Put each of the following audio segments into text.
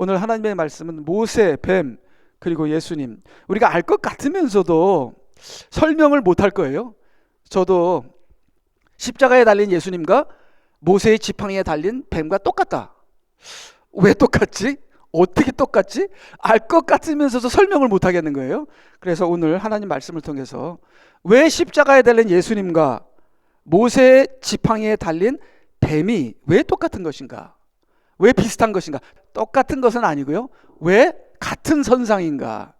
오늘 하나님의 말씀은 모세, 뱀, 그리고 예수님. 우리가 알 것 같으면서도 설명을 못 할 거예요. 저도 십자가에 달린 예수님과 모세의 지팡이에 달린 뱀과 똑같다. 왜 똑같지? 어떻게 똑같지? 알 것 같으면서도 설명을 못 하겠는 거예요. 그래서 오늘 하나님 말씀을 통해서 왜 십자가에 달린 예수님과 모세의 지팡이에 달린 뱀이 왜 똑같은 것인가? 왜 비슷한 것인가? 똑같은 것은 아니고요. 왜 같은 선상인가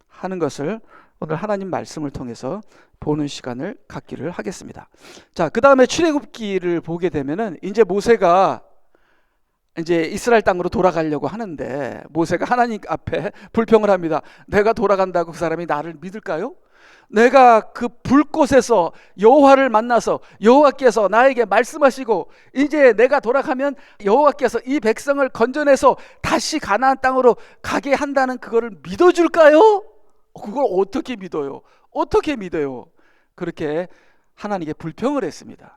하는 것을 오늘 하나님 말씀을 통해서 보는 시간을 갖기를 하겠습니다. 자, 그 다음에 출애굽기를 보게 되면은 이제 모세가 이제 이스라엘 땅으로 돌아가려고 하는데 모세가 하나님 앞에 불평을 합니다. 내가 돌아간다고 그 사람이 나를 믿을까요? 내가 그 불꽃에서 여호와를 만나서 여호와께서 나에게 말씀하시고 이제 내가 돌아가면 여호와께서 이 백성을 건져내서 다시 가나안 땅으로 가게 한다는 그거를 믿어줄까요? 그걸 어떻게 믿어요? 어떻게 믿어요? 그렇게 하나님께 불평을 했습니다.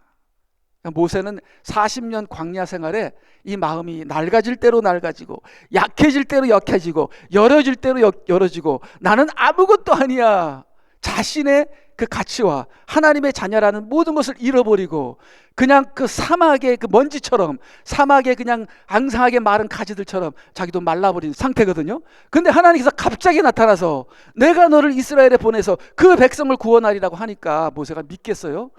모세는 40년 광야 생활에 이 마음이 낡아질 대로 낡아지고 약해질 대로 약해지고 열어질 대로 열어지고 나는 아무것도 아니야. 자신의 그 가치와 하나님의 자녀라는 모든 것을 잃어버리고 그냥 그 사막의 그 먼지처럼 사막에 그냥 앙상하게 마른 가지들처럼 자기도 말라버린 상태거든요. 근데 하나님께서 갑자기 나타나서 내가 너를 이스라엘에 보내서 그 백성을 구원하리라고 하니까 모세가 믿겠어요?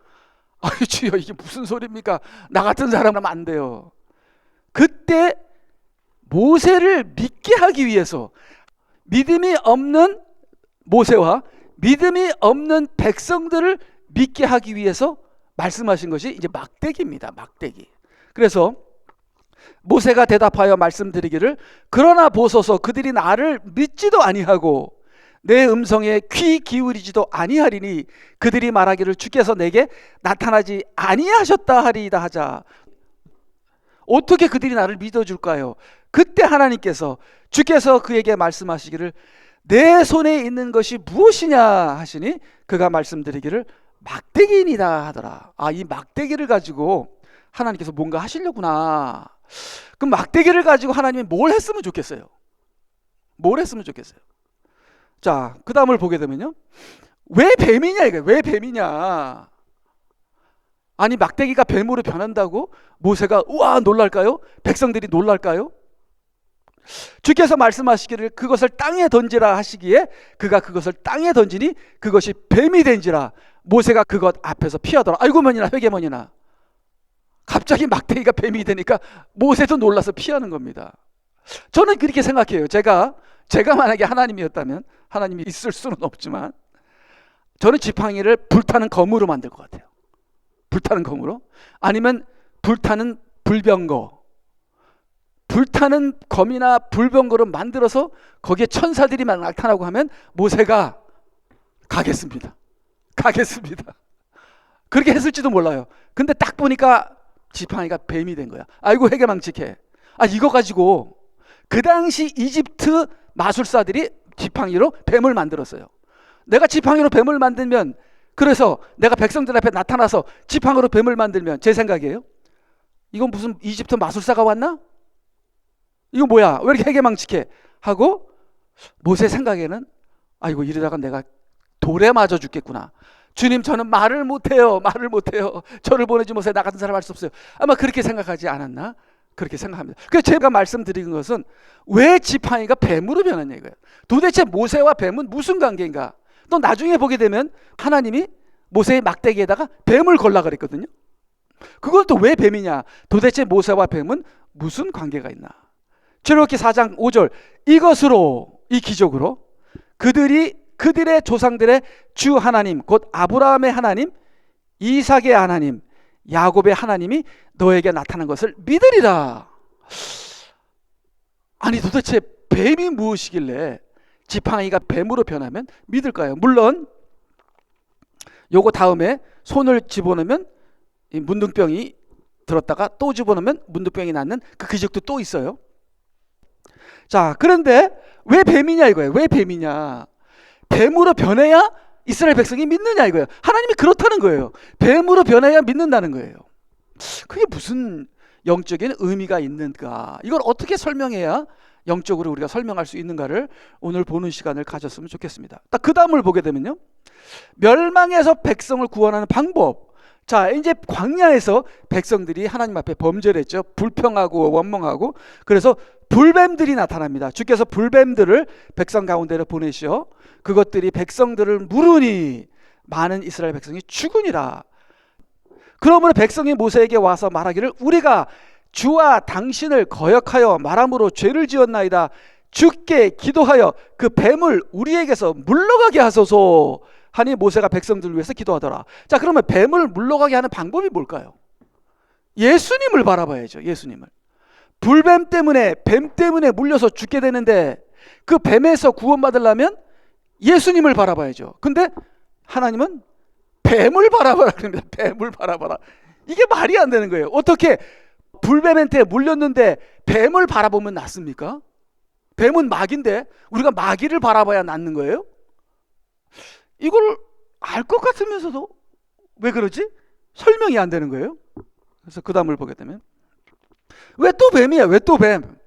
아유 주여 이게 무슨 소리입니까? 나 같은 사람은 안 돼요. 그때 모세를 믿게 하기 위해서 믿음이 없는 모세와 믿음이 없는 백성들을 믿게 하기 위해서 말씀하신 것이 이제 막대기입니다. 막대기. 그래서 모세가 대답하여 말씀드리기를 그러나 보소서 그들이 나를 믿지도 아니하고 내 음성에 귀 기울이지도 아니하리니 그들이 말하기를 주께서 내게 나타나지 아니하셨다 하리이다 하자. 어떻게 그들이 나를 믿어줄까요? 그때 하나님께서 주께서 그에게 말씀하시기를 내 손에 있는 것이 무엇이냐 하시니 그가 말씀드리기를 막대기이다 하더라. 아, 이 막대기를 가지고 하나님께서 뭔가 하시려구나. 그럼 막대기를 가지고 하나님이 뭘 했으면 좋겠어요? 뭘 했으면 좋겠어요? 자, 그 다음을 보게 되면요. 왜 뱀이냐 이거예요. 왜 뱀이냐. 아니 막대기가 뱀으로 변한다고 모세가 우와 놀랄까요? 백성들이 놀랄까요? 주께서 말씀하시기를 그것을 땅에 던지라 하시기에 그가 그것을 땅에 던지니 그것이 뱀이 된지라 모세가 그것 앞에서 피하더라. 아이고머니나 회개머니나. 갑자기 막대기가 뱀이 되니까 모세도 놀라서 피하는 겁니다. 저는 그렇게 생각해요. 제가 만약에 하나님이었다면, 하나님이 있을 수는 없지만 저는 지팡이를 불타는 검으로 만들 것 같아요. 불타는 검으로. 아니면 불타는 불병거, 불타는 검이나 불병거를 만들어서 거기에 천사들이 막 나타나고 하면 모세가 가겠습니다. 그렇게 했을지도 몰라요. 근데 딱 보니까 지팡이가 뱀이 된 거야. 아이고 회개망측해. 아, 이거 가지고 그 당시 이집트 마술사들이 지팡이로 뱀을 만들었어요. 내가 지팡이로 뱀을 만들면, 그래서 내가 백성들 앞에 나타나서 지팡이로 뱀을 만들면, 제 생각이에요, 이건 무슨 이집트 마술사가 왔나? 이거 뭐야? 왜 이렇게 회개망측해? 하고 모세 생각에는 아이고 이러다가 내가 돌에 맞아 죽겠구나. 주님 저는 말을 못해요. 저를 보내지 못해 나 같은 사람 할 수 없어요. 아마 그렇게 생각하지 않았나? 그렇게 생각합니다. 그래서 제가 말씀드린 것은 왜 지팡이가 뱀으로 변했냐 이거예요. 도대체 모세와 뱀은 무슨 관계인가? 또 나중에 보게 되면 하나님이 모세의 막대기에다가 뱀을 걸라 그랬거든요. 그걸 또 왜 뱀이냐? 도대체 모세와 뱀은 무슨 관계가 있나? 출애굽기 4장 5절 이것으로, 이 기적으로 그들의 조상들의 주 하나님 곧 아브라함의 하나님, 이삭의 하나님, 야곱의 하나님이 너에게 나타난 것을 믿으리라. 아니 도대체 뱀이 무엇이길래 지팡이가 뱀으로 변하면 믿을까요? 물론 요거 다음에 손을 집어넣으면 이 문둥병이 들었다가 또 집어넣으면 문둥병이 낫는 그 기적도 또 있어요. 자, 그런데 왜 뱀이냐 이거예요. 왜 뱀이냐? 뱀으로 변해야 이스라엘 백성이 믿느냐 이거예요. 하나님이 그렇다는 거예요. 뱀으로 변해야 믿는다는 거예요. 그게 무슨 영적인 의미가 있는가? 이걸 어떻게 설명해야 영적으로 우리가 설명할 수 있는가를 오늘 보는 시간을 가졌으면 좋겠습니다. 딱 그 다음을 보게 되면요, 멸망에서 백성을 구원하는 방법. 자, 이제 광야에서 백성들이 하나님 앞에 범죄를 했죠. 불평하고 원망하고. 그래서 불뱀들이 나타납니다. 주께서 불뱀들을 백성 가운데로 보내시어 그것들이 백성들을 물으니 많은 이스라엘 백성이 죽으니라. 그러므로 백성이 모세에게 와서 말하기를 우리가 주와 당신을 거역하여 말함으로 죄를 지었나이다. 주께 기도하여 그 뱀을 우리에게서 물러가게 하소서 하니 모세가 백성들을 위해서 기도하더라. 자, 그러면 뱀을 물러가게 하는 방법이 뭘까요? 예수님을 바라봐야죠. 예수님을. 불뱀 때문에, 뱀 때문에 물려서 죽게 되는데 그 뱀에서 구원받으려면 예수님을 바라봐야죠. 근데 하나님은 뱀을 바라봐라 그럽니다. 뱀을 바라봐라. 이게 말이 안 되는 거예요. 어떻게 불뱀한테 물렸는데 뱀을 바라보면 낫습니까? 뱀은 마귀인데 우리가 마귀를 바라봐야 낫는 거예요? 이걸 알 것 같으면서도 왜 그러지? 설명이 안 되는 거예요. 그래서 그 다음을 보게 되면 왜 또 뱀이야? 왜 또 뱀?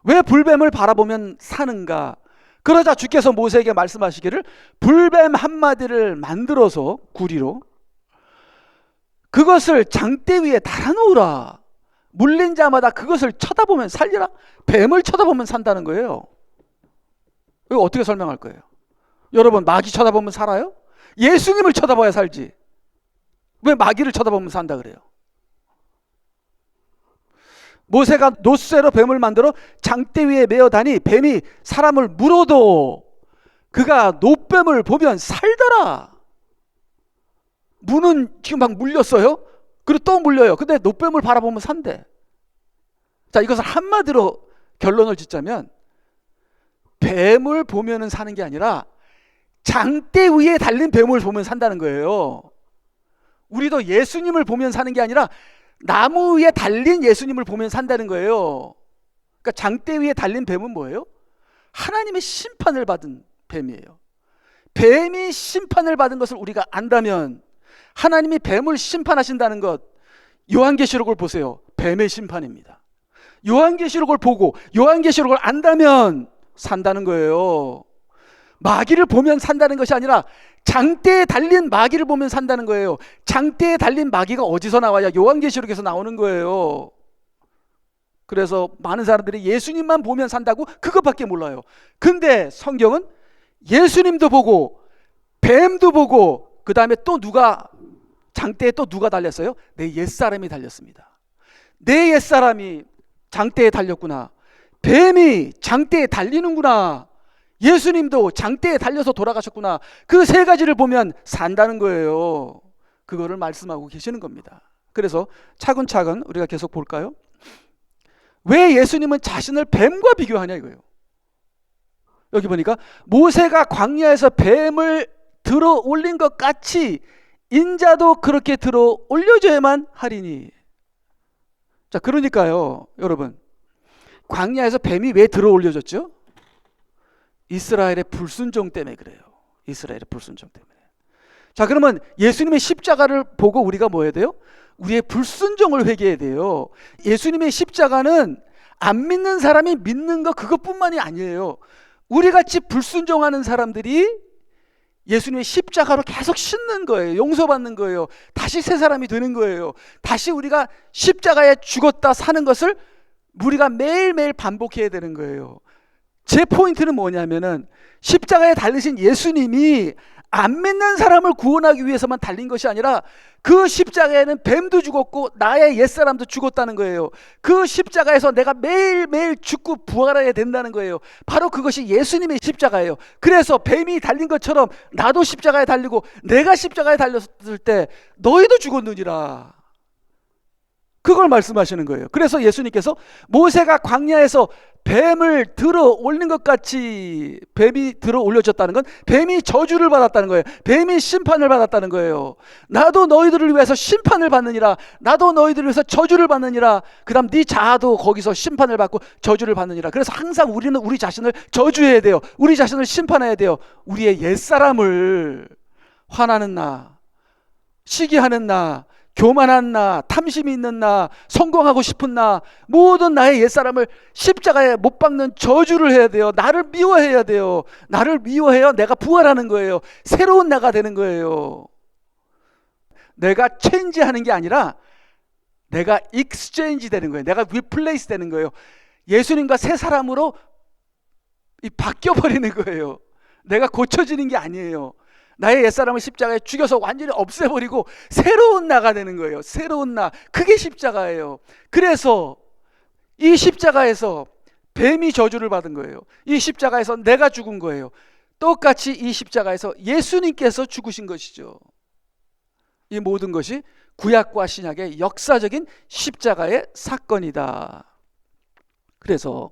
왜 불뱀을 바라보면 사는가? 그러자 주께서 모세에게 말씀하시기를 불뱀 한 마디를 만들어서 구리로 그것을 장대 위에 달아놓으라. 물린 자마다 그것을 쳐다보면 살리라. 뱀을 쳐다보면 산다는 거예요. 이거 어떻게 설명할 거예요? 여러분, 마귀 쳐다보면 살아요? 예수님을 쳐다봐야 살지. 왜 마귀를 쳐다보면 산다 그래요? 모세가 놋쇠로 뱀을 만들어 장대 위에 메어 다니 뱀이 사람을 물어도 그가 놋뱀을 보면 살더라. 무는 지금 막 물렸어요. 그리고 또 물려요. 근데 놋뱀을 바라보면 산대. 자, 이것을 한마디로 결론을 짓자면 뱀을 보면은 사는 게 아니라 장대 위에 달린 뱀을 보면 산다는 거예요. 우리도 예수님을 보면 사는 게 아니라 나무 위에 달린 예수님을 보면 산다는 거예요. 그러니까 장대 위에 달린 뱀은 뭐예요? 하나님의 심판을 받은 뱀이에요. 뱀이 심판을 받은 것을 우리가 안다면 하나님이 뱀을 심판하신다는 것, 요한계시록을 보세요. 뱀의 심판입니다. 요한계시록을 보고 요한계시록을 안다면 산다는 거예요. 마귀를 보면 산다는 것이 아니라 장대에 달린 마귀를 보면 산다는 거예요. 장대에 달린 마귀가 어디서 나와야? 요한계시록에서 나오는 거예요. 그래서 많은 사람들이 예수님만 보면 산다고 그것밖에 몰라요. 근데 성경은 예수님도 보고 뱀도 보고 그 다음에 또 누가 장대에 또 누가 달렸어요? 내 옛사람이 달렸습니다. 내 옛사람이 장대에 달렸구나. 뱀이 장대에 달리는구나. 예수님도 장대에 달려서 돌아가셨구나. 그 세 가지를 보면 산다는 거예요. 그거를 말씀하고 계시는 겁니다. 그래서 차근차근 우리가 계속 볼까요? 왜 예수님은 자신을 뱀과 비교하냐 이거예요. 여기 보니까 모세가 광야에서 뱀을 들어 올린 것 같이 인자도 그렇게 들어 올려줘야만 하리니. 자, 그러니까요, 여러분, 광야에서 뱀이 왜 들어 올려졌죠? 이스라엘의 불순종 때문에 그래요. 이스라엘의 불순종 때문에. 자, 그러면 예수님의 십자가를 보고 우리가 뭐 해야 돼요? 우리의 불순종을 회개해야 돼요. 예수님의 십자가는 안 믿는 사람이 믿는 거 그것뿐만이 아니에요. 우리 같이 불순종하는 사람들이 예수님의 십자가로 계속 신는 거예요. 용서받는 거예요. 다시 새 사람이 되는 거예요. 다시 우리가 십자가에 죽었다 사는 것을 우리가 매일매일 반복해야 되는 거예요. 제 포인트는 뭐냐면은 십자가에 달리신 예수님이 안 믿는 사람을 구원하기 위해서만 달린 것이 아니라 그 십자가에는 뱀도 죽었고 나의 옛사람도 죽었다는 거예요. 그 십자가에서 내가 매일매일 죽고 부활해야 된다는 거예요. 바로 그것이 예수님의 십자가예요. 그래서 뱀이 달린 것처럼 나도 십자가에 달리고 내가 십자가에 달렸을 때 너희도 죽었느니라. 그걸 말씀하시는 거예요. 그래서 예수님께서 모세가 광야에서 뱀을 들어 올린 것 같이 뱀이 들어 올려졌다는 건 뱀이 저주를 받았다는 거예요. 뱀이 심판을 받았다는 거예요. 나도 너희들을 위해서 심판을 받느니라. 나도 너희들을 위해서 저주를 받느니라. 그 다음 네 자아도 거기서 심판을 받고 저주를 받느니라. 그래서 항상 우리는 우리 자신을 저주해야 돼요. 우리 자신을 심판해야 돼요. 우리의 옛사람을 화나는 나, 시기하는 나, 교만한 나, 탐심이 있는 나, 성공하고 싶은 나, 모든 나의 옛사람을 십자가에 못 박는 저주를 해야 돼요. 나를 미워해야 돼요. 나를 미워해야 내가 부활하는 거예요. 새로운 나가 되는 거예요. 내가 체인지하는 게 아니라 내가 익스체인지 되는 거예요. 내가 리플레이스 되는 거예요. 예수님과 새 사람으로 바뀌어버리는 거예요. 내가 고쳐지는 게 아니에요. 나의 옛사람을 십자가에 죽여서 완전히 없애버리고 새로운 나가 되는 거예요. 새로운 나. 그게 십자가예요. 그래서 이 십자가에서 뱀이 저주를 받은 거예요. 이 십자가에서 내가 죽은 거예요. 똑같이 이 십자가에서 예수님께서 죽으신 것이죠. 이 모든 것이 구약과 신약의 역사적인 십자가의 사건이다. 그래서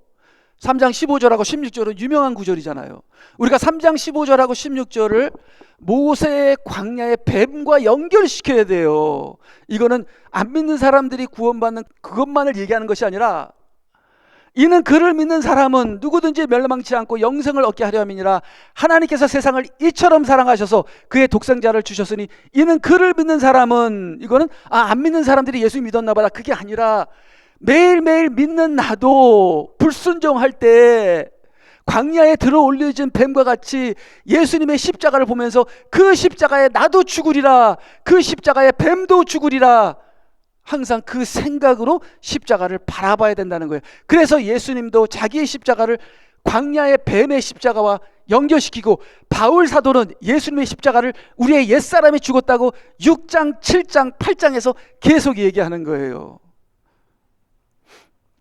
3장 15절하고 16절은 유명한 구절이잖아요. 우리가 3장 15절하고 16절을 모세의 광야의 뱀과 연결시켜야 돼요. 이거는 안 믿는 사람들이 구원받는 그것만을 얘기하는 것이 아니라, 이는 그를 믿는 사람은 누구든지 멸망치 않고 영생을 얻게 하려 함이니라. 하나님께서 세상을 이처럼 사랑하셔서 그의 독생자를 주셨으니 이는 그를 믿는 사람은, 이거는 안 믿는 사람들이 예수 믿었나 보다, 그게 아니라 매일매일 믿는 나도 불순종할 때 광야에 들어올려진 뱀과 같이 예수님의 십자가를 보면서 그 십자가에 나도 죽으리라, 그 십자가에 뱀도 죽으리라, 항상 그 생각으로 십자가를 바라봐야 된다는 거예요. 그래서 예수님도 자기의 십자가를 광야의 뱀의 십자가와 연결시키고, 바울 사도는 예수님의 십자가를 우리의 옛사람이 죽었다고 6장, 7장, 8장에서 계속 얘기하는 거예요.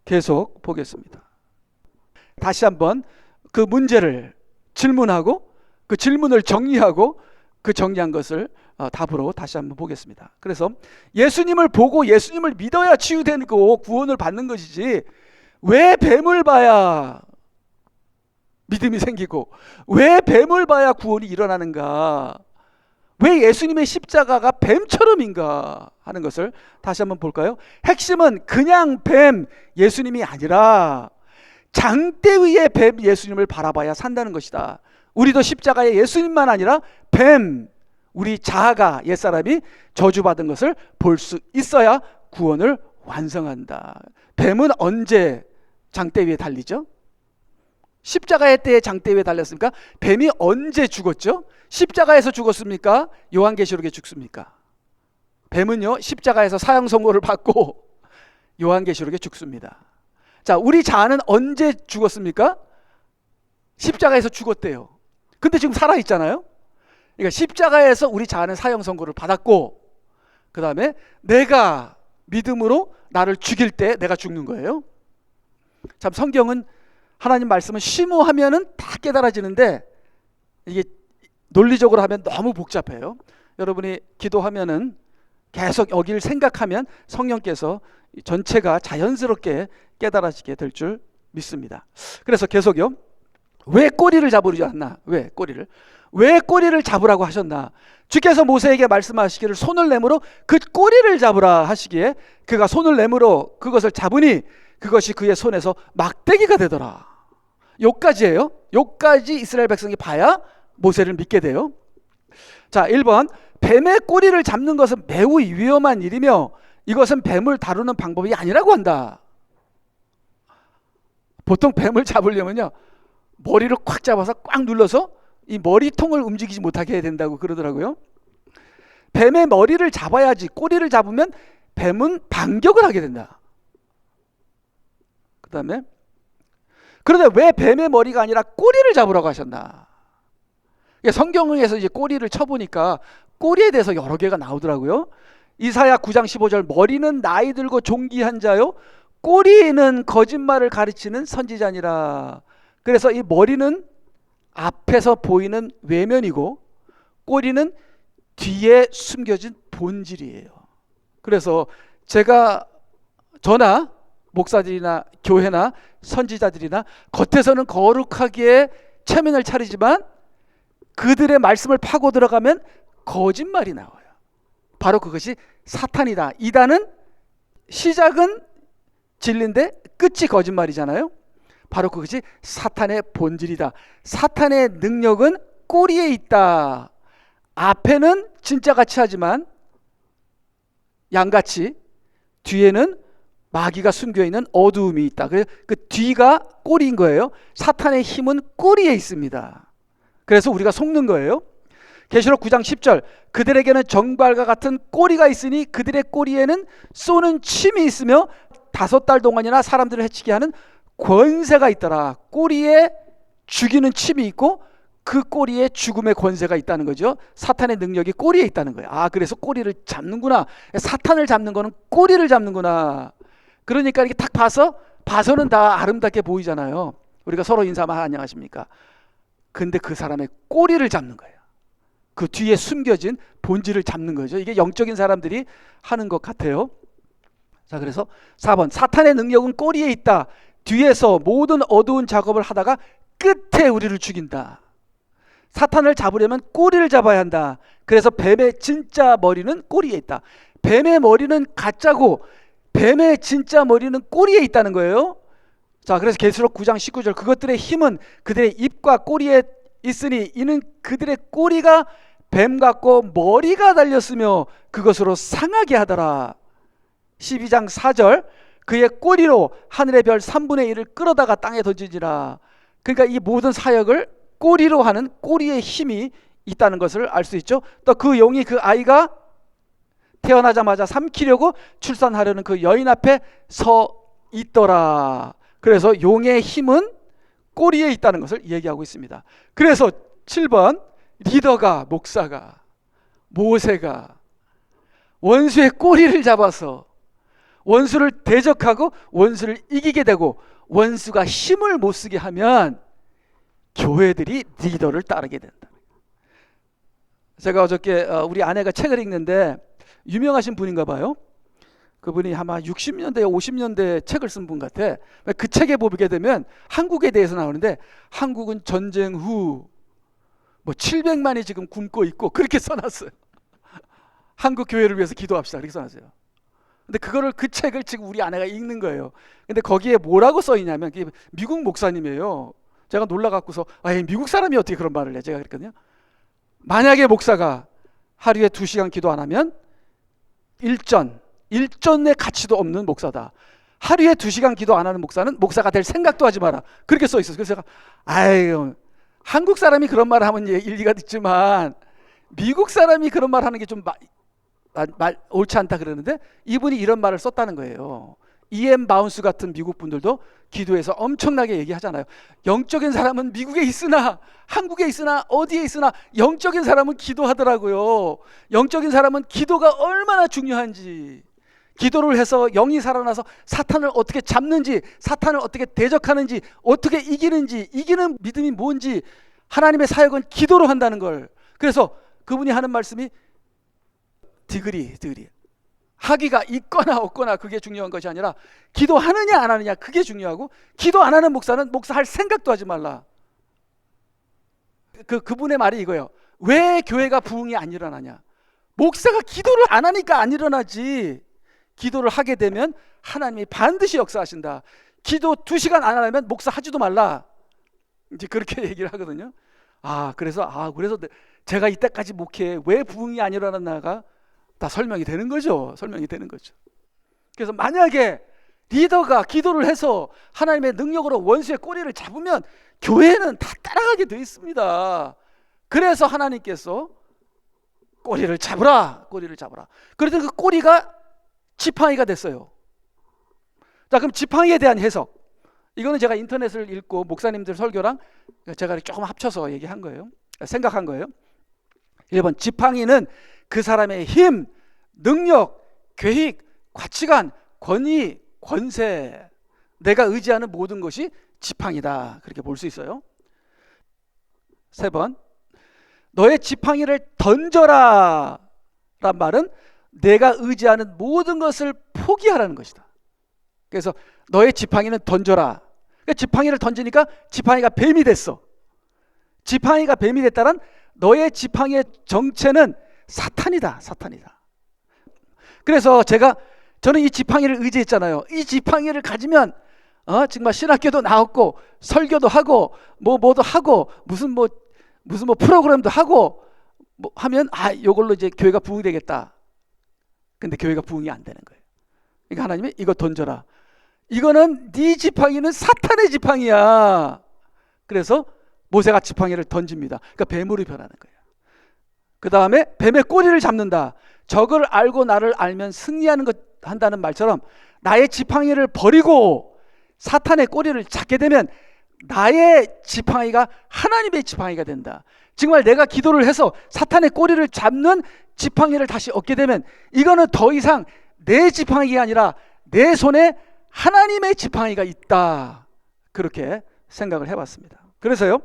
계속 보겠습니다. 다시 한번 그 문제를 질문하고 그 질문을 정리하고 그 정리한 것을 답으로 다시 한번 보겠습니다. 그래서 예수님을 보고 예수님을 믿어야 치유되고 구원을 받는 것이지, 왜 뱀을 봐야 믿음이 생기고 왜 뱀을 봐야 구원이 일어나는가, 왜 예수님의 십자가가 뱀처럼인가 하는 것을 다시 한번 볼까요? 핵심은 그냥 뱀 예수님이 아니라 장대 위의 뱀 예수님을 바라봐야 산다는 것이다. 우리도 십자가의 예수님만 아니라 뱀, 우리 자아가, 옛사람이 저주받은 것을 볼 수 있어야 구원을 완성한다. 뱀은 언제 장대 위에 달리죠? 십자가의 때에 장대 위에 달렸습니까? 뱀이 언제 죽었죠? 십자가에서 죽었습니까? 요한계시록에 죽습니까? 뱀은요, 십자가에서 사형 선고를 받고 요한계시록에 죽습니다. 자, 우리 자아는 언제 죽었습니까? 십자가에서 죽었대요. 근데 지금 살아있잖아요. 그러니까 십자가에서 우리 자아는 사형 선고를 받았고, 그 다음에 내가 믿음으로 나를 죽일 때 내가 죽는 거예요. 참, 성경은, 하나님 말씀은 심오하면은 다 깨달아지는데 이게 논리적으로 하면 너무 복잡해요. 여러분이 기도하면은 계속 여기를 생각하면 성령께서 전체가 자연스럽게 깨달아지게 될 줄 믿습니다. 그래서 계속요. 왜 꼬리를 잡으지 않나? 왜 꼬리를 잡으라고 하셨나? 주께서 모세에게 말씀하시기를 손을 내밀어 그 꼬리를 잡으라 하시기에 그가 손을 내밀어 그것을 잡으니 그것이 그의 손에서 막대기가 되더라. 요까지예요. 요까지 이스라엘 백성이 봐야 모세를 믿게 돼요. 자, 1번, 뱀의 꼬리를 잡는 것은 매우 위험한 일이며 이것은 뱀을 다루는 방법이 아니라고 한다. 보통 뱀을 잡으려면요, 머리를 꽉 잡아서 꽉 눌러서 이 머리통을 움직이지 못하게 해야 된다고 그러더라고요. 뱀의 머리를 잡아야지, 꼬리를 잡으면 뱀은 반격을 하게 된다. 그 다음에, 그런데 왜 뱀의 머리가 아니라 꼬리를 잡으라고 하셨나? 성경에서 이제 꼬리를 쳐보니까 꼬리에 대해서 여러 개가 나오더라고요. 이사야 9장 15절, 머리는 나이 들고 존귀한 자요 꼬리는 거짓말을 가르치는 선지자니라. 그래서 이 머리는 앞에서 보이는 외면이고 꼬리는 뒤에 숨겨진 본질이에요. 그래서 저나 목사들이나 교회나 선지자들이나 겉에서는 거룩하게 체면을 차리지만 그들의 말씀을 파고 들어가면 거짓말이 나와요. 바로 그것이 사탄이다. 이단은 시작은 진리인데 끝이 거짓말이잖아요. 바로 그것이 사탄의 본질이다. 사탄의 능력은 꼬리에 있다. 앞에는 진짜같이 하지만 양같이 뒤에는 마귀가 숨겨 있는 어두움이 있다. 그래서 그 뒤가 꼬리인 거예요. 사탄의 힘은 꼬리에 있습니다. 그래서 우리가 속는 거예요. 계시록 9장 10절 그들에게는 정발과 같은 꼬리가 있으니 그들의 꼬리에는 쏘는 침이 있으며 5달 동안이나 사람들을 해치게 하는 권세가 있더라. 꼬리에 죽이는 침이 있고 그 꼬리에 죽음의 권세가 있다는 거죠. 사탄의 능력이 꼬리에 있다는 거예요. 그래서 꼬리를 잡는구나. 사탄을 잡는 거는 꼬리를 잡는구나. 그러니까 이렇게 딱 봐서는 다 아름답게 보이잖아요. 우리가 서로 인사만 안녕하십니까. 근데 그 사람의 꼬리를 잡는 거예요. 그 뒤에 숨겨진 본질을 잡는 거죠. 이게 영적인 사람들이 하는 것 같아요. 자, 그래서 4번 사탄의 능력은 꼬리에 있다. 뒤에서 모든 어두운 작업을 하다가 끝에 우리를 죽인다. 사탄을 잡으려면 꼬리를 잡아야 한다. 그래서 뱀의 진짜 머리는 꼬리에 있다. 뱀의 머리는 가짜고 뱀의 진짜 머리는 꼬리에 있다는 거예요. 자, 그래서 계시록 9장 19절 그것들의 힘은 그들의 입과 꼬리에 있으니 이는 그들의 꼬리가 뱀 같고 머리가 달렸으며 그것으로 상하게 하더라. 12장 4절 그의 꼬리로 하늘의 별 3분의 1을 끌어다가 땅에 던지지라. 그러니까 이 모든 사역을 꼬리로 하는 꼬리의 힘이 있다는 것을 알 수 있죠. 또 그 용이 그 아이가 태어나자마자 삼키려고 출산하려는 그 여인 앞에 서 있더라. 그래서 용의 힘은 꼬리에 있다는 것을 얘기하고 있습니다. 그래서 7번 리더가 목사가 모세가 원수의 꼬리를 잡아서 원수를 대적하고 원수를 이기게 되고 원수가 힘을 못 쓰게 하면 교회들이 리더를 따르게 된다. 제가 어저께 우리 아내가 책을 읽는데 유명하신 분인가 봐요. 그분이 아마 60년대 50년대 책을 쓴 분 같아. 그 책에 보게 되면 한국에 대해서 나오는데 한국은 전쟁 후 뭐 700만이 지금 굶고 있고 그렇게 써놨어요. 한국 교회를 위해서 기도합시다 그렇게 써놨어요. 근데 그 책을 지금 우리 아내가 읽는 거예요. 근데 거기에 뭐라고 써 있냐면 미국 목사님이에요. 제가 놀라갖고서 미국 사람이 어떻게 그런 말을 해? 제가 그랬거든요. 만약에 목사가 하루에 2시간 기도 안 하면 일전의 가치도 없는 목사다. 하루에 2시간 기도 안 하는 목사는 목사가 될 생각도 하지 마라. 그렇게 써 있어요. 그래서 제가 한국 사람이 그런 말을 하면 일리가 있지만 미국 사람이 그런 말 하는 게 좀 옳지 않다 그러는데 이분이 이런 말을 썼다는 거예요. E.M. 바운스 같은 미국 분들도 기도에서 엄청나게 얘기하잖아요. 영적인 사람은 미국에 있으나 한국에 있으나 어디에 있으나 영적인 사람은 기도하더라고요. 영적인 사람은 기도가 얼마나 중요한지, 기도를 해서 영이 살아나서 사탄을 어떻게 잡는지, 사탄을 어떻게 대적하는지, 어떻게 이기는지, 이기는 믿음이 뭔지, 하나님의 사역은 기도로 한다는 걸. 그래서 그분이 하는 말씀이 디그리 학위가 있거나 없거나 그게 중요한 것이 아니라 기도하느냐 안 하느냐 그게 중요하고, 기도 안 하는 목사는 목사할 생각도 하지 말라. 그분의 말이 이거예요. 왜 교회가 부흥이 안 일어나냐? 목사가 기도를 안 하니까 안 일어나지. 기도를 하게 되면 하나님이 반드시 역사하신다. 기도 2시간 안 하려면 목사 하지도 말라. 이제 그렇게 얘기를 하거든요. 그래서 제가 이때까지 목회에 왜 부흥이 안 일어났나가 다 설명이 되는 거죠. 그래서 만약에 리더가 기도를 해서 하나님의 능력으로 원수의 꼬리를 잡으면 교회는 다 따라가게 돼 있습니다. 그래서 하나님께서 꼬리를 잡으라. 그랬더니 그 꼬리가 지팡이가 됐어요. 자, 그럼 지팡이에 대한 해석. 이거는 제가 인터넷을 읽고 목사님들 설교랑 제가 조금 합쳐서 얘기한 거예요. 생각한 거예요. 1번, 지팡이는 그 사람의 힘, 능력, 계획, 가치관, 권위, 권세, 내가 의지하는 모든 것이 지팡이다. 그렇게 볼 수 있어요. 3번, 너의 지팡이를 던져라 란 말은 내가 의지하는 모든 것을 포기하라는 것이다. 그래서 너의 지팡이는 던져라. 그러니까 지팡이를 던지니까 지팡이가 뱀이 됐어. 지팡이가 뱀이 됐다란 너의 지팡이의 정체는 사탄이다. 그래서 저는 이 지팡이를 의지했잖아요. 이 지팡이를 가지면 정말 신학교도 나왔고 설교도 하고 뭐도 하고 무슨 프로그램도 하고 하면 이걸로 이제 교회가 부흥되겠다. 근데 교회가 부응이 안 되는 거예요. 그러니까 하나님이 이거 던져라. 이거는 네 지팡이는 사탄의 지팡이야. 그래서 모세가 지팡이를 던집니다. 그러니까 뱀으로 변하는 거예요. 그 다음에 뱀의 꼬리를 잡는다. 적을 알고 나를 알면 승리하는 것 한다는 말처럼 나의 지팡이를 버리고 사탄의 꼬리를 잡게 되면 나의 지팡이가 하나님의 지팡이가 된다. 정말 내가 기도를 해서 사탄의 꼬리를 잡는 지팡이를 다시 얻게 되면 이거는 더 이상 내 지팡이가 아니라 내 손에 하나님의 지팡이가 있다. 그렇게 생각을 해봤습니다. 그래서요,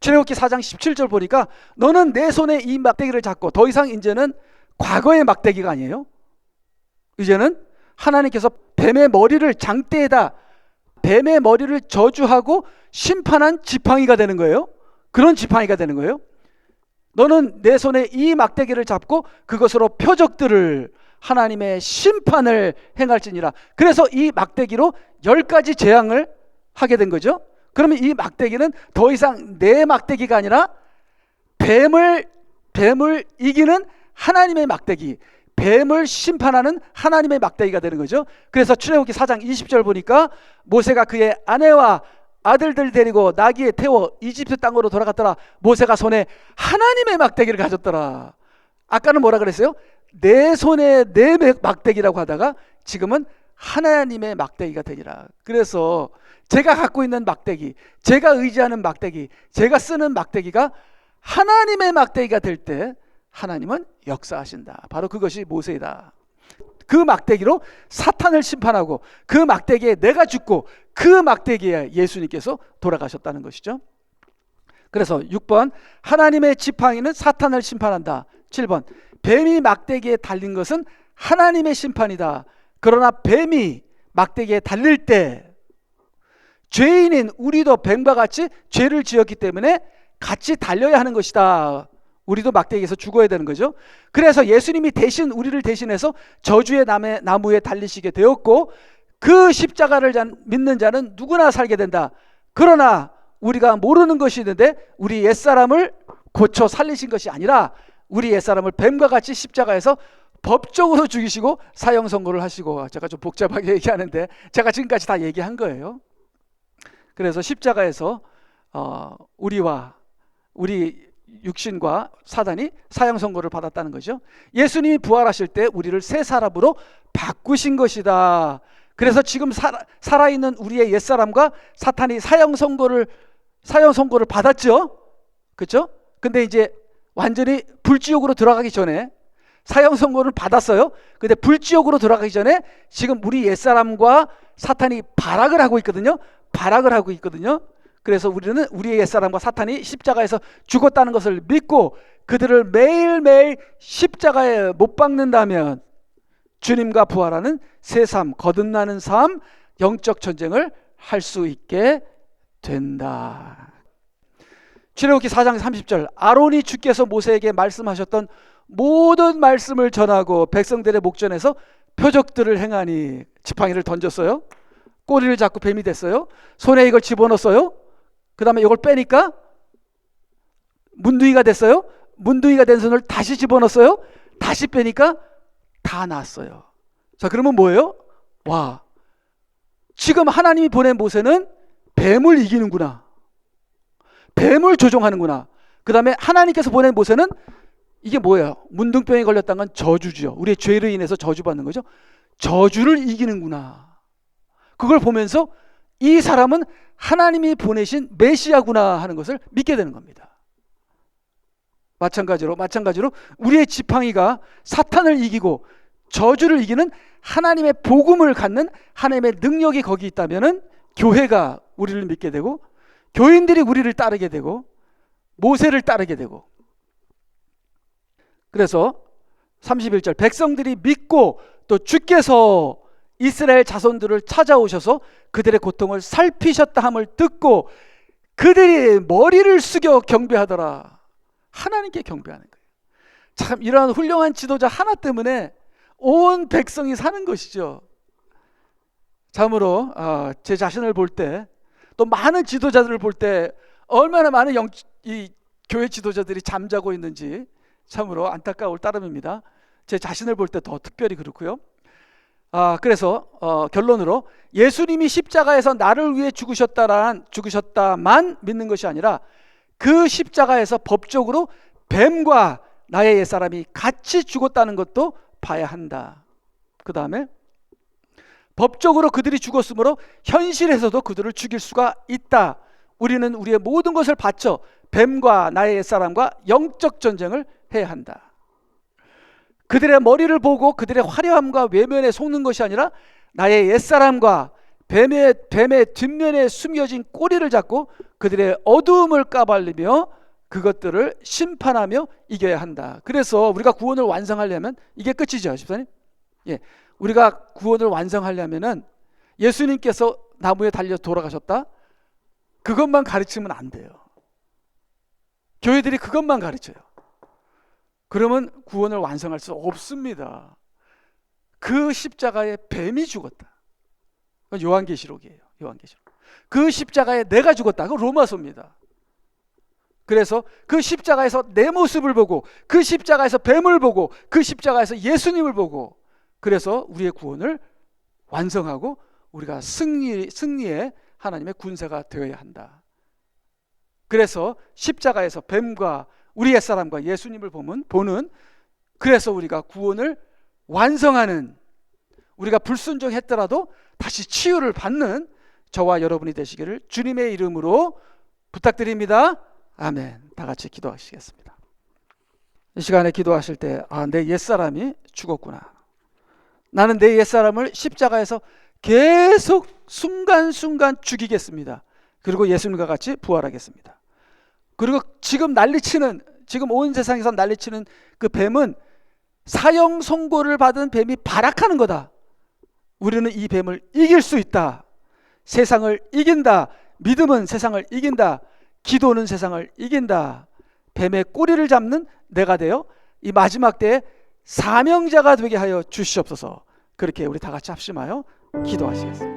출애굽기 4장 17절 보니까 너는 내 손에 이 막대기를 잡고, 더 이상 이제는 과거의 막대기가 아니에요. 이제는 하나님께서 뱀의 머리를 장대에다 뱀의 머리를 저주하고 심판한 지팡이가 되는 거예요. 그런 지팡이가 되는 거예요. 너는 내 손에 이 막대기를 잡고 그것으로 표적들을, 하나님의 심판을 행할지니라. 그래서 이 막대기로 10가지 재앙을 하게 된 거죠. 그러면 이 막대기는 더 이상 내 막대기가 아니라 뱀을 이기는 하나님의 막대기, 뱀을 심판하는 하나님의 막대기가 되는 거죠. 그래서 출애굽기 4장 20절 보니까 모세가 그의 아내와 아들들 데리고 나귀에 태워 이집트 땅으로 돌아갔더라. 모세가 손에 하나님의 막대기를 가졌더라. 아까는 뭐라 그랬어요? 내 손에 내 막대기라고 하다가 지금은 하나님의 막대기가 되니라. 그래서 제가 갖고 있는 막대기, 제가 의지하는 막대기, 제가 쓰는 막대기가 하나님의 막대기가 될 때 하나님은 역사하신다. 바로 그것이 모세이다. 그 막대기로 사탄을 심판하고 그 막대기에 내가 죽고 그 막대기에 예수님께서 돌아가셨다는 것이죠. 그래서 6번, 하나님의 지팡이는 사탄을 심판한다. 7번, 뱀이 막대기에 달린 것은 하나님의 심판이다. 그러나 뱀이 막대기에 달릴 때 죄인인 우리도 뱀과 같이 죄를 지었기 때문에 같이 달려야 하는 것이다. 우리도 막대기에서 죽어야 되는 거죠. 그래서 예수님이 대신 우리를 대신해서 저주의 나무에 달리시게 되었고 그 십자가를 믿는 자는 누구나 살게 된다. 그러나 우리가 모르는 것이 있는데 우리 옛사람을 고쳐 살리신 것이 아니라 우리 옛사람을 뱀과 같이 십자가에서 법적으로 죽이시고 사형 선고를 하시고, 제가 좀 복잡하게 얘기하는데 제가 지금까지 다 얘기한 거예요. 그래서 십자가에서 우리와 우리 육신과 사단이 사형 선고를 받았다는 거죠. 예수님이 부활하실 때 우리를 새 사람으로 바꾸신 것이다. 그래서 지금 살아있는 우리의 옛사람과 사탄이 사형 선고를 받았죠. 그렇죠? 근데 이제 완전히 불지옥으로 들어가기 전에 사형 선고를 받았어요. 근데 불지옥으로 들어가기 전에 지금 우리 옛사람과 사탄이 발악을 하고 있거든요. 그래서 우리는 우리의 옛사람과 사탄이 십자가에서 죽었다는 것을 믿고 그들을 매일매일 십자가에 못 박는다면 주님과 부활하는 새 삶, 거듭나는 삶, 영적 전쟁을 할 수 있게 된다. 출애굽기 4장 30절, 아론이 주께서 모세에게 말씀하셨던 모든 말씀을 전하고 백성들의 목전에서 표적들을 행하니, 지팡이를 던졌어요. 꼬리를 잡고 뱀이 됐어요. 손에 이걸 집어넣었어요. 그 다음에 이걸 빼니까 문둥이가 됐어요. 문둥이가 된 손을 다시 집어넣었어요. 다시 빼니까 다 났어요. 자, 그러면 뭐예요? 와, 지금 하나님이 보낸 모세는 뱀을 이기는구나, 뱀을 조종하는구나. 그 다음에 하나님께서 보낸 모세는 이게 뭐예요? 문둥병에 걸렸다는 건 저주죠. 우리의 죄로 인해서 저주받는 거죠. 저주를 이기는구나. 그걸 보면서 이 사람은 하나님이 보내신 메시아구나 하는 것을 믿게 되는 겁니다. 마찬가지로 우리의 지팡이가 사탄을 이기고 저주를 이기는 하나님의 복음을 갖는 하나님의 능력이 거기 있다면은 교회가 우리를 믿게 되고 교인들이 우리를 따르게 되고 모세를 따르게 되고, 그래서 31절, 백성들이 믿고 또 주께서 이스라엘 자손들을 찾아오셔서 그들의 고통을 살피셨다 함을 듣고 그들이 머리를 숙여 경배하더라. 하나님께 경배하는 거예요. 참, 이러한 훌륭한 지도자 하나 때문에 온 백성이 사는 것이죠. 참으로 제 자신을 볼 때, 또 많은 지도자들을 볼 때 얼마나 많은 이 교회 지도자들이 잠자고 있는지 참으로 안타까울 따름입니다. 제 자신을 볼 때 더 특별히 그렇고요. 그래서 결론으로 예수님이 십자가에서 나를 위해 죽으셨다만 믿는 것이 아니라 그 십자가에서 법적으로 뱀과 나의 옛사람이 같이 죽었다는 것도 봐야 한다. 그 다음에 법적으로 그들이 죽었으므로 현실에서도 그들을 죽일 수가 있다. 우리는 우리의 모든 것을 바쳐 뱀과 나의 옛사람과 영적 전쟁을 해야 한다. 그들의 머리를 보고 그들의 화려함과 외면에 속는 것이 아니라 나의 옛사람과 뱀의 뒷면에 숨겨진 꼬리를 잡고 그들의 어두움을 까발리며 그것들을 심판하며 이겨야 한다. 그래서 우리가 구원을 완성하려면 이게 끝이죠, 집사님. 예, 우리가 구원을 완성하려면은 예수님께서 나무에 달려 돌아가셨다, 그것만 가르치면 안 돼요. 교회들이 그것만 가르쳐요. 그러면 구원을 완성할 수 없습니다. 그 십자가에 뱀이 죽었다. 요한계시록이에요. 요한계시록. 그 십자가에 내가 죽었다. 그건 로마서입니다. 그래서 그 십자가에서 내 모습을 보고, 그 십자가에서 뱀을 보고, 그 십자가에서 예수님을 보고, 그래서 우리의 구원을 완성하고 우리가 승리의 하나님의 군사가 되어야 한다. 그래서 십자가에서 뱀과 우리 옛사람과 예수님을 보는, 그래서 우리가 구원을 완성하는, 우리가 불순종했더라도 다시 치유를 받는 저와 여러분이 되시기를 주님의 이름으로 부탁드립니다. 아멘. 다 같이 기도하시겠습니다. 이 시간에 기도하실 때 내 옛사람이 죽었구나. 나는 내 옛사람을 십자가에서 계속 순간순간 죽이겠습니다. 그리고 예수님과 같이 부활하겠습니다. 그리고 지금 온 세상에서 난리치는 그 뱀은 사형 선고를 받은 뱀이 발악하는 거다. 우리는 이 뱀을 이길 수 있다. 세상을 이긴다. 믿음은 세상을 이긴다. 기도는 세상을 이긴다. 뱀의 꼬리를 잡는 내가 되어 이 마지막 때에 사명자가 되게 하여 주시옵소서. 그렇게 우리 다 같이 합심하여 기도하시겠습니다.